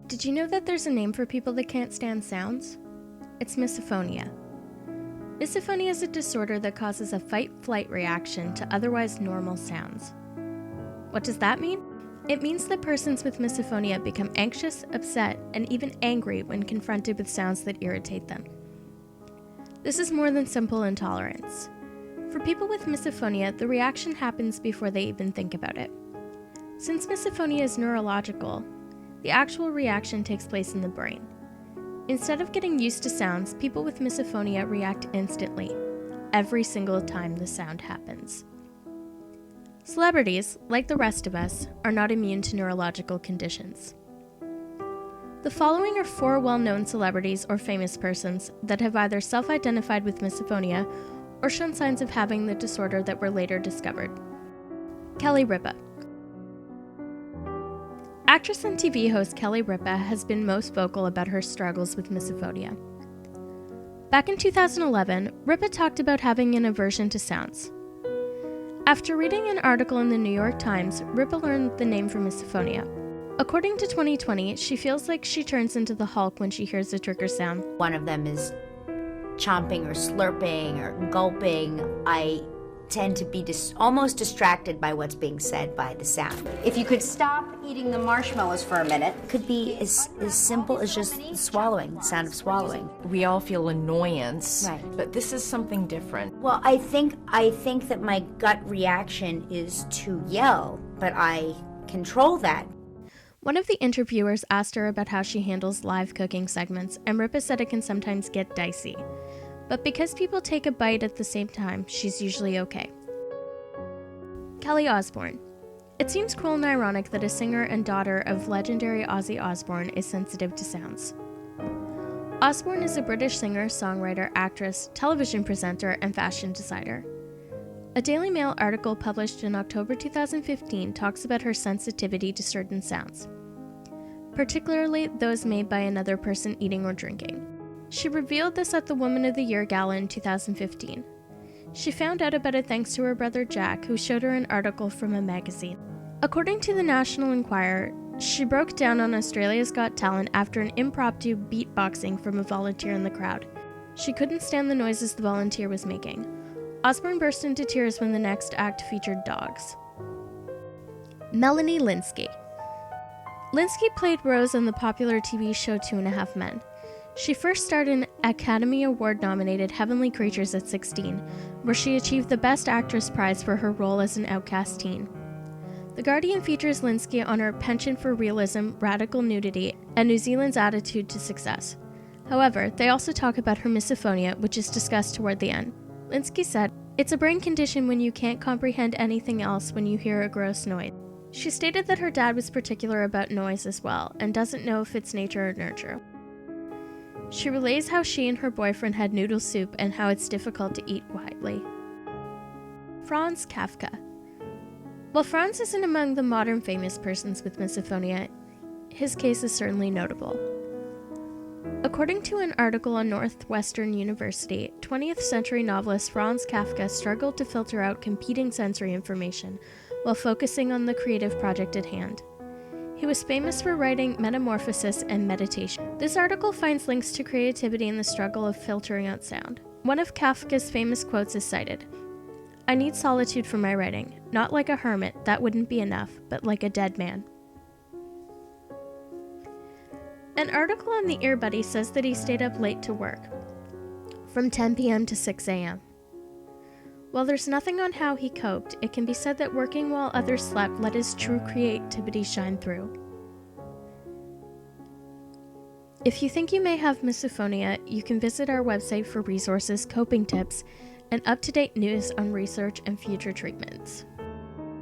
Did you know that there's a name for people that can't stand sounds? It's misophonia. Misophonia is a disorder that causes a fight-flight reaction to otherwise normal sounds. What does that mean? It means that persons with misophonia become anxious, upset, and even angry when confronted with sounds that irritate them. This is more than simple intolerance. For people with misophonia, the reaction happens before they even think about it. Since misophonia is neurological, the actual reaction takes place in the brain. Instead of getting used to sounds, people with misophonia react instantly, every single time the sound happens. Celebrities, like the rest of us, are not immune to neurological conditions. The following are 4 well-known celebrities or famous persons that have either self-identified with misophonia or shown signs of having the disorder that were later discovered. Kelly Ripa. Actress and TV host Kelly Ripa has been most vocal about her struggles with misophonia. Back in 2011, Ripa talked about having an aversion to sounds. After reading an article in the New York Times, Ripa learned the name for misophonia. According to 2020, she feels like she turns into the Hulk when she hears a trigger sound. One of them is chomping or slurping or gulping. I tend to be almost distracted by what's being said by the sound. If you could stop eating the marshmallows for a minute. It could be as simple as just swallowing, the sound of swallowing. We all feel annoyance, Right. but this is something different. Well, I think that my gut reaction is to yell, but I control that. One of the interviewers asked her about how she handles live cooking segments, and Ripa said it can sometimes get dicey. But because people take a bite at the same time, she's usually okay. Kelly Osbourne. It seems cruel and ironic that a singer and daughter of legendary Ozzy Osbourne is sensitive to sounds. Osbourne is a British singer, songwriter, actress, television presenter, and fashion designer. A Daily Mail article published in October 2015 talks about her sensitivity to certain sounds, particularly those made by another person eating or drinking. She revealed this at the Woman of the Year Gala in 2015. She found out about it thanks to her brother Jack, who showed her an article from a magazine. According to the National Enquirer, she broke down on Australia's Got Talent after an impromptu beatboxing from a volunteer in the crowd. She couldn't stand the noises the volunteer was making. Osbourne burst into tears when the next act featured dogs. Melanie Lynskey. Lynskey played Rose on the popular TV show 2.5 Men. She first starred in Academy Award-nominated Heavenly Creatures at 16, where she achieved the Best Actress prize for her role as an outcast teen. The Guardian features Lynskey on her penchant for realism, radical nudity, and New Zealand's attitude to success. However, they also talk about her misophonia, which is discussed toward the end. Lynskey said, "It's a brain condition when you can't comprehend anything else when you hear a gross noise." She stated that her dad was particular about noise as well, and doesn't know if it's nature or nurture. She relays how she and her boyfriend had noodle soup and how it's difficult to eat quietly. Franz Kafka. While Franz isn't among the modern famous persons with misophonia, his case is certainly notable. According to an article on Northwestern University, 20th century novelist Franz Kafka struggled to filter out competing sensory information while focusing on the creative project at hand. He was famous for writing Metamorphosis and Meditation. This article finds links to creativity in the struggle of filtering out sound. One of Kafka's famous quotes is cited, "I need solitude for my writing. Not like a hermit, that wouldn't be enough, but like a dead man." An article on the Earbuddy says that he stayed up late to work, from 10 p.m. to 6 a.m. While there's nothing on how he coped, it can be said that working while others slept let his true creativity shine through. If you think you may have misophonia, you can visit our website for resources, coping tips, and up-to-date news on research and future treatments.